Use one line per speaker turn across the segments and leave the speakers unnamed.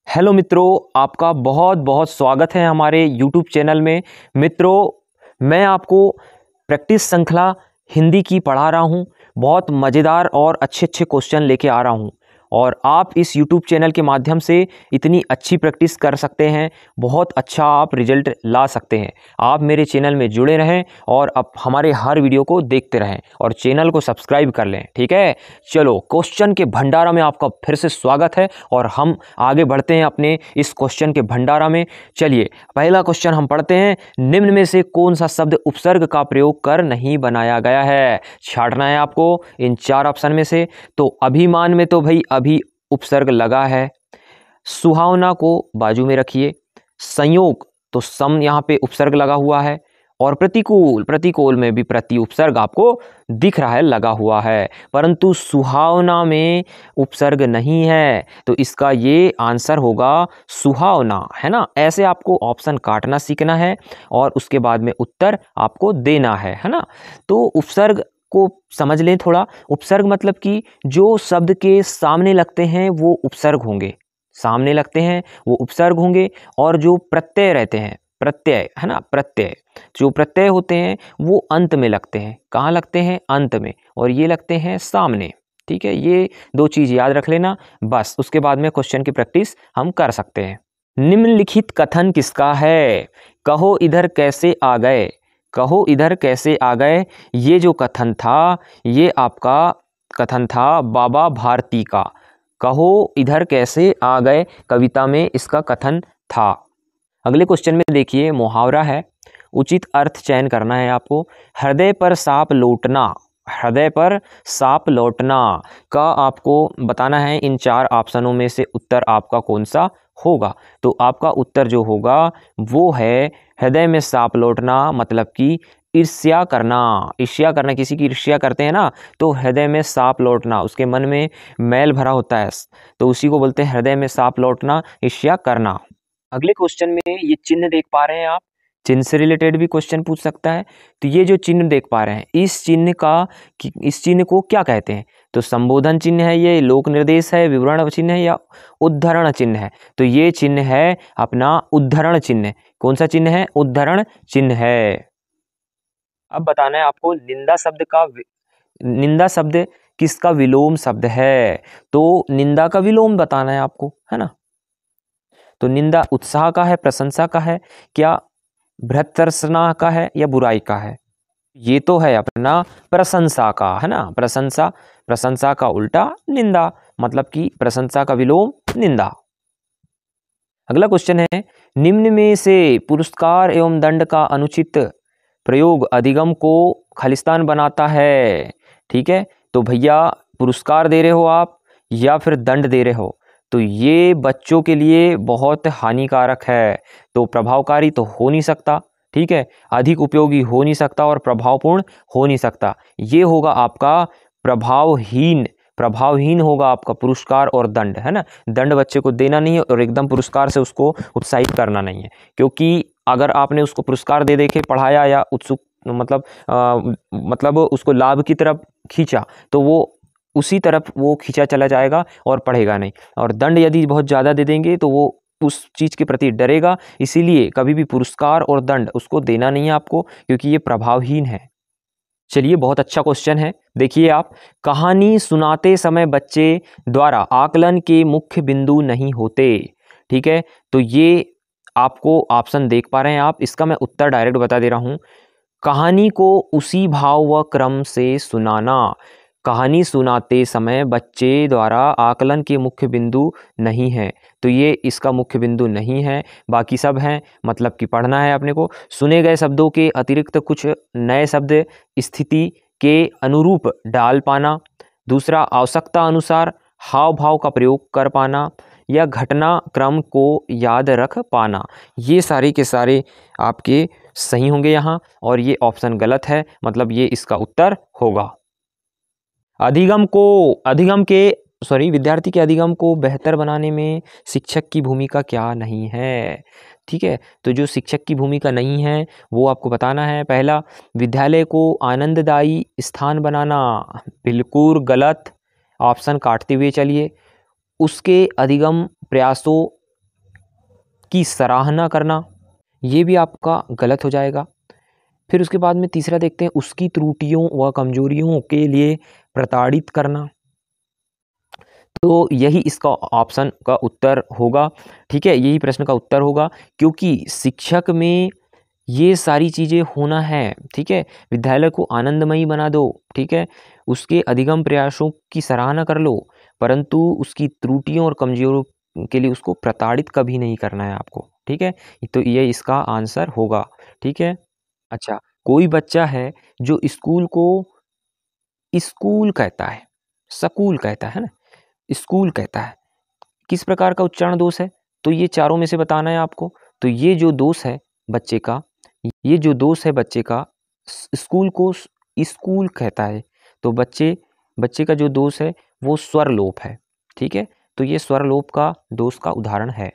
Hello मित्रों, आपका बहुत बहुत स्वागत है हमारे यूट्यूब चैनल में। मित्रों, मैं आपको प्रैक्टिस श्रृंखला हिंदी की पढ़ा रहा हूं। बहुत मज़ेदार और अच्छे अच्छे क्वेश्चन लेके आ रहा हूं और आप इस यूट्यूब चैनल के माध्यम से इतनी अच्छी प्रैक्टिस कर सकते हैं, बहुत अच्छा आप रिजल्ट ला सकते हैं। आप मेरे चैनल में जुड़े रहें और अब हमारे हर वीडियो को देखते रहें और चैनल को सब्सक्राइब कर लें, ठीक है। चलो, क्वेश्चन के भंडारा में आपका फिर से स्वागत है और हम आगे बढ़ते हैं अपने इस क्वेश्चन के भंडारा में। चलिए, पहला क्वेश्चन हम पढ़ते हैं। निम्न में से कौन सा शब्द उपसर्ग का प्रयोग कर नहीं बनाया गया है? छांटना है आपको इन चार ऑप्शन में से। तो अभिमान में तो भाई अभी उपसर्ग लगा है। सुहावना को बाजू में रखिए। संयोग तो सम यहाँ पे उपसर्ग लगा हुआ है और प्रतिकूल, प्रतिकूल में भी प्रति उपसर्ग आपको दिख रहा है, लगा हुआ है, परंतु सुहावना में उपसर्ग नहीं है। तो इसका ये आंसर होगा सुहावना, है ना। ऐसे आपको ऑप्शन काटना सीखना है और उसके बाद में उत्तर आपको देना है ना। तो उपसर्ग को समझ लें थोड़ा। उपसर्ग मतलब कि जो शब्द के सामने लगते हैं वो उपसर्ग होंगे, सामने लगते हैं वो उपसर्ग होंगे। और जो प्रत्यय रहते हैं, प्रत्यय है ना, प्रत्यय जो प्रत्यय होते हैं वो अंत में लगते हैं। कहाँ लगते हैं? अंत में। और ये लगते हैं सामने, ठीक है। ये दो चीज याद रख लेना बस। उसके बाद में क्वेश्चन की प्रैक्टिस हम कर सकते हैं। निम्नलिखित कथन किसका है? कहो इधर कैसे आ गए। कहो इधर कैसे आ गए, ये जो कथन था ये आपका कथन था बाबा भारती का। कहो इधर कैसे आ गए कविता में इसका कथन था। अगले क्वेश्चन में देखिए, मुहावरा है, उचित अर्थ चयन करना है आपको। हृदय पर सांप लौटना, हृदय पर सांप लौटना का आपको बताना है इन चार ऑप्शनों में से उत्तर आपका कौन सा होगा। तो आपका उत्तर जो होगा वो है हृदय में सांप लौटना, मतलब कि ईर्ष्या करना। ईर्ष्या करना, किसी की ईर्ष्या करते हैं ना, तो हृदय में सांप लौटना, उसके मन में मैल भरा होता है, तो उसी को बोलते हैं हृदय में सांप लौटना, ईर्ष्या करना। अगले क्वेश्चन में ये चिन्ह देख पा रहे हैं आप, चिन्ह से रिलेटेड भी क्वेश्चन पूछ सकता है। तो ये जो चिन्ह देख पा रहे हैं, इस चिन्ह को क्या कहते हैं? तो संबोधन चिन्ह है, ये लोक निर्देश है, विवरण चिन्ह है, या उद्धरण चिन्ह है? तो ये चिन्ह है अपना उद्धरण चिन्ह। कौन सा चिन्ह है? उद्धरण चिन्ह है। अब बताना है आपको निंदा शब्द किसका विलोम शब्द है? तो निंदा का विलोम बताना है आपको, है ना। तो निंदा उत्साह का है, प्रशंसा का है, क्या भ्रतर्सना का है, या बुराई का है? ये तो है अपना प्रशंसा का, है ना। प्रशंसा, प्रशंसा का उल्टा निंदा, मतलब कि प्रशंसा का विलोम निंदा। अगला क्वेश्चन है, निम्न में से पुरस्कार एवं दंड का अनुचित प्रयोग अधिगम को खालिस्तान बनाता है। ठीक है, तो भैया पुरस्कार दे रहे हो आप या फिर दंड दे रहे हो, तो ये बच्चों के लिए बहुत हानिकारक है। तो प्रभावकारी तो हो नहीं सकता, ठीक है, अधिक उपयोगी हो नहीं सकता और प्रभावपूर्ण हो नहीं सकता। ये होगा आपका प्रभावहीन, प्रभावहीन होगा आपका पुरस्कार और दंड, है ना। दंड बच्चे को देना नहीं है और एकदम पुरस्कार से उसको उत्साहित करना नहीं है, क्योंकि अगर आपने उसको पुरस्कार दे दे के पढ़ाया या उत्सुक मतलब उसको लाभ की तरफ खींचा, तो वो उसी तरफ वो खींचा चला जाएगा और पढ़ेगा नहीं। और दंड यदि बहुत ज़्यादा दे देंगे तो वो उस चीज़ के प्रति डरेगा। इसीलिए कभी भी पुरस्कार और दंड उसको देना नहीं है आपको, क्योंकि ये प्रभावहीन है। चलिए, बहुत अच्छा क्वेश्चन है, देखिए आप। कहानी सुनाते समय बच्चे द्वारा आकलन के मुख्य बिंदु नहीं होते। ठीक है, तो ये आपको ऑप्शन देख पा रहे हैं आप, इसका मैं उत्तर डायरेक्ट बता दे रहा हूँ। कहानी को उसी भाव व क्रम से सुनाना। कहानी सुनाते समय बच्चे द्वारा आकलन के मुख्य बिंदु नहीं है, तो ये इसका मुख्य बिंदु नहीं है। बाकी सब हैं, मतलब कि पढ़ना है अपने को। सुने गए शब्दों के अतिरिक्त कुछ नए शब्द स्थिति के अनुरूप डाल पाना। दूसरा, आवश्यकता अनुसार हाव भाव का प्रयोग कर पाना, या घटना क्रम को याद रख पाना। ये सारे के सारे आपके सही होंगे यहाँ, और ये ऑप्शन गलत है, मतलब ये इसका उत्तर होगा। विद्यार्थी के अधिगम को बेहतर बनाने में शिक्षक की भूमिका क्या नहीं है। ठीक है, तो जो शिक्षक की भूमिका नहीं है वो आपको बताना है। पहला, विद्यालय को आनंददायी स्थान बनाना, बिल्कुल गलत, ऑप्शन काटते हुए चलिए। उसके अधिगम प्रयासों की सराहना करना, ये भी आपका गलत हो जाएगा। फिर उसके बाद में तीसरा देखते हैं, उसकी त्रुटियों व कमजोरियों के लिए प्रताड़ित करना। तो यही इसका ऑप्शन का उत्तर होगा, ठीक है, यही प्रश्न का उत्तर होगा, क्योंकि शिक्षक में ये सारी चीज़ें होना है, ठीक है। विद्यालय को आनंदमयी बना दो, ठीक है, उसके अधिगम प्रयासों की सराहना कर लो, परंतु उसकी त्रुटियों और कमजोरियों के लिए उसको प्रताड़ित कभी नहीं करना है आपको, ठीक है। तो ये इसका आंसर होगा, ठीक है। अच्छा, कोई बच्चा है जो स्कूल को स्कूल कहता है, स्कूल कहता है ना, स्कूल कहता है, किस प्रकार का उच्चारण दोष है? तो ये चारों में से बताना है आपको। तो ये जो दोष है बच्चे का, ये जो दोष है बच्चे का, स्कूल को स्कूल कहता है, तो बच्चे का जो दोष है वो स्वर लोप है, ठीक है। तो ये स्वर लोप का दोष का उदाहरण है।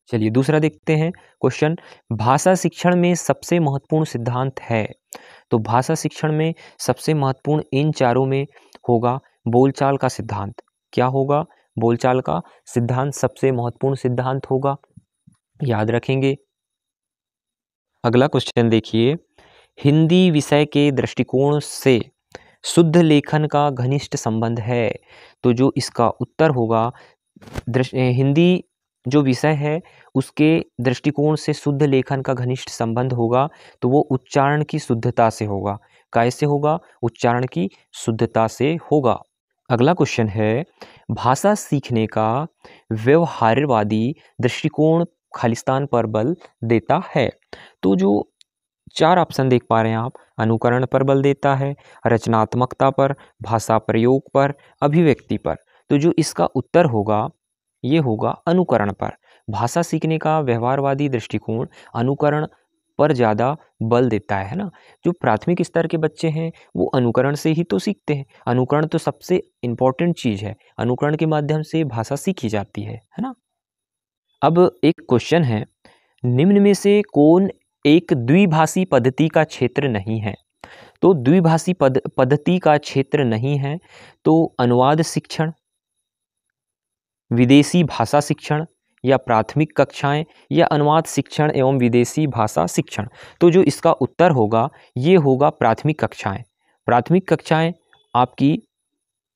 चलिए दूसरा देखते हैं क्वेश्चन, भाषा शिक्षण में सबसे महत्वपूर्ण सिद्धांत है। तो भाषा शिक्षण में सबसे महत्वपूर्ण इन चारों में होगा बोलचाल का सिद्धांत। क्या होगा? बोलचाल का सिद्धांत सबसे महत्वपूर्ण सिद्धांत होगा, याद रखेंगे। अगला क्वेश्चन देखिए, हिंदी विषय के दृष्टिकोण से शुद्ध लेखन का घनिष्ठ संबंध है। तो जो इसका उत्तर होगा, हिंदी जो विषय है उसके दृष्टिकोण से शुद्ध लेखन का घनिष्ठ संबंध होगा, तो वो उच्चारण की शुद्धता से होगा। कैसे होगा? उच्चारण की शुद्धता से होगा। अगला क्वेश्चन है, भाषा सीखने का व्यवहारवादी दृष्टिकोण खालिस्तान पर बल देता है। तो जो चार ऑप्शन देख पा रहे हैं आप, अनुकरण पर बल देता है, रचनात्मकता पर, भाषा प्रयोग पर, अभिव्यक्ति पर। तो जो इसका उत्तर होगा ये होगा अनुकरण पर। भाषा सीखने का व्यवहारवादी दृष्टिकोण अनुकरण पर ज़्यादा बल देता है ना। जो प्राथमिक स्तर के बच्चे हैं वो अनुकरण से ही तो सीखते हैं, अनुकरण तो सबसे इम्पोर्टेंट चीज़ है, अनुकरण के माध्यम से भाषा सीखी जाती है ना। अब एक क्वेश्चन है, निम्न में से कौन एक द्विभाषी पद्धति का क्षेत्र नहीं है? तो द्विभाषी पद्धति का क्षेत्र नहीं है तो अनुवाद शिक्षण, विदेशी भाषा शिक्षण, या प्राथमिक कक्षाएं, या अनुवाद शिक्षण एवं विदेशी भाषा शिक्षण। तो जो इसका उत्तर होगा ये होगा प्राथमिक कक्षाएं। प्राथमिक कक्षाएं आपकी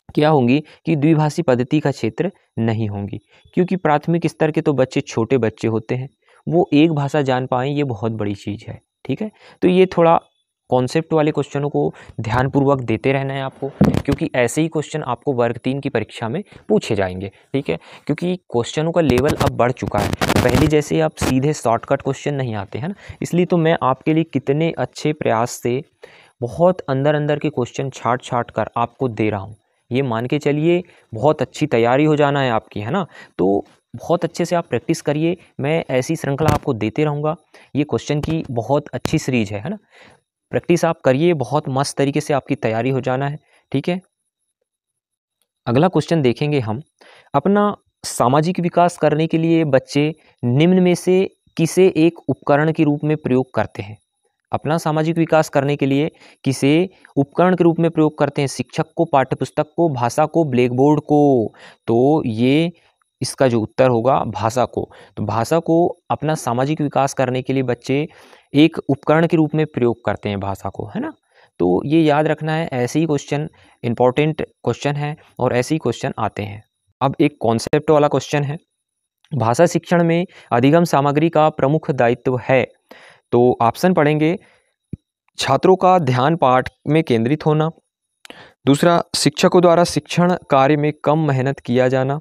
क्या होंगी कि द्विभाषी पद्धति का क्षेत्र नहीं होंगी, क्योंकि प्राथमिक स्तर के तो बच्चे छोटे बच्चे होते हैं, वो एक भाषा जान पाएँ ये बहुत बड़ी चीज़ है, ठीक है। तो ये थोड़ा कॉन्सेप्ट वाले क्वेश्चनों को ध्यानपूर्वक देते रहना है आपको, क्योंकि ऐसे ही क्वेश्चन आपको वर्ग 3 की परीक्षा में पूछे जाएंगे, ठीक है। क्योंकि क्वेश्चनों का लेवल अब बढ़ चुका है, पहले जैसे अब सीधे शॉर्टकट क्वेश्चन नहीं आते हैं ना। इसलिए तो मैं आपके लिए कितने अच्छे प्रयास से बहुत अंदर अंदर के क्वेश्चन छाट कर आपको दे रहा हूँ। ये मान के चलिए बहुत अच्छी तैयारी हो जाना है आपकी, है ना। तो बहुत अच्छे से आप प्रैक्टिस करिए, मैं ऐसी श्रृंखला आपको देते रहूँगा। ये क्वेश्चन की बहुत अच्छी सीरीज है ना। प्रैक्टिस आप करिए, बहुत मस्त तरीके से आपकी तैयारी हो जाना है, ठीक है। अगला क्वेश्चन देखेंगे हम, अपना सामाजिक विकास करने के लिए बच्चे निम्न में से किसे एक उपकरण के रूप में प्रयोग करते हैं? अपना सामाजिक विकास करने के लिए किसे उपकरण के रूप में प्रयोग करते हैं? शिक्षक को, पाठ्यपुस्तक को, भाषा को, ब्लैक बोर्ड को? तो ये इसका जो उत्तर होगा भाषा को। तो भाषा को अपना सामाजिक विकास करने के लिए बच्चे एक उपकरण के रूप में प्रयोग करते हैं भाषा को, है ना। तो ये याद रखना है, ऐसे ही क्वेश्चन इंपॉर्टेंट क्वेश्चन है और ऐसे ही क्वेश्चन आते हैं। अब एक कॉन्सेप्ट वाला क्वेश्चन है, भाषा शिक्षण में अधिगम सामग्री का प्रमुख दायित्व है। तो ऑप्शन पढ़ेंगे, छात्रों का ध्यान पाठ में केंद्रित होना, दूसरा शिक्षकों द्वारा शिक्षण कार्य में कम मेहनत किया जाना,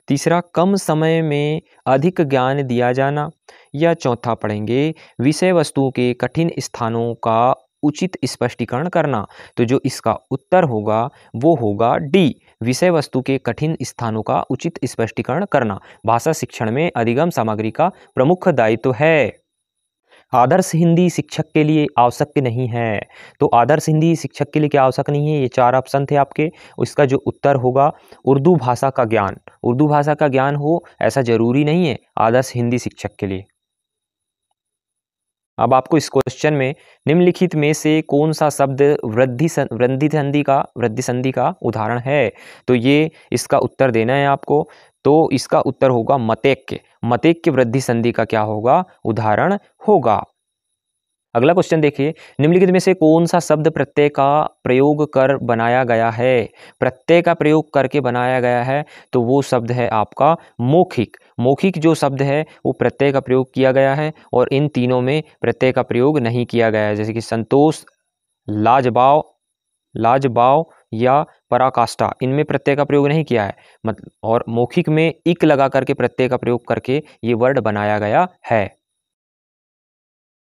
तीसरा कम समय में अधिक ज्ञान दिया जाना, या चौथा पढ़ेंगे विषय वस्तु के कठिन स्थानों का उचित स्पष्टीकरण करना। तो जो इसका उत्तर होगा वो होगा डी, विषय वस्तु के कठिन स्थानों का उचित स्पष्टीकरण करना भाषा शिक्षण में अधिगम सामग्री का प्रमुख दायित्व है। आदर्श हिंदी शिक्षक के लिए आवश्यक नहीं है। तो आदर्श हिंदी शिक्षक के लिए क्या आवश्यक नहीं है? ये चार ऑप्शन थे आपके, इसका जो उत्तर होगा उर्दू भाषा का ज्ञान। उर्दू भाषा का ज्ञान हो ऐसा जरूरी नहीं है आदर्श हिंदी शिक्षक के लिए। अब आपको इस क्वेश्चन में निम्नलिखित में से कौन सा शब्द वृद्धि संधि का उदाहरण है? तो ये इसका उत्तर देना है आपको। तो इसका उत्तर होगा मतैक्य। मतैक्य वृद्धि संधि का क्या होगा, उदाहरण होगा। अगला क्वेश्चन देखिए, निम्नलिखित में से कौन सा शब्द प्रत्यय का प्रयोग कर बनाया गया है? प्रत्यय का प्रयोग करके बनाया गया है तो वो शब्द है आपका मौखिक। मौखिक जो शब्द है वो प्रत्यय का प्रयोग किया गया है और इन तीनों में प्रत्यय का प्रयोग नहीं किया गया है, जैसे कि संतोष, लाजवाब, लाजवाब या पराकाष्ठा, इनमें प्रत्यय का प्रयोग नहीं किया है। मतलब और मौखिक में इक लगा करके प्रत्यय का प्रयोग करके ये वर्ड बनाया गया है।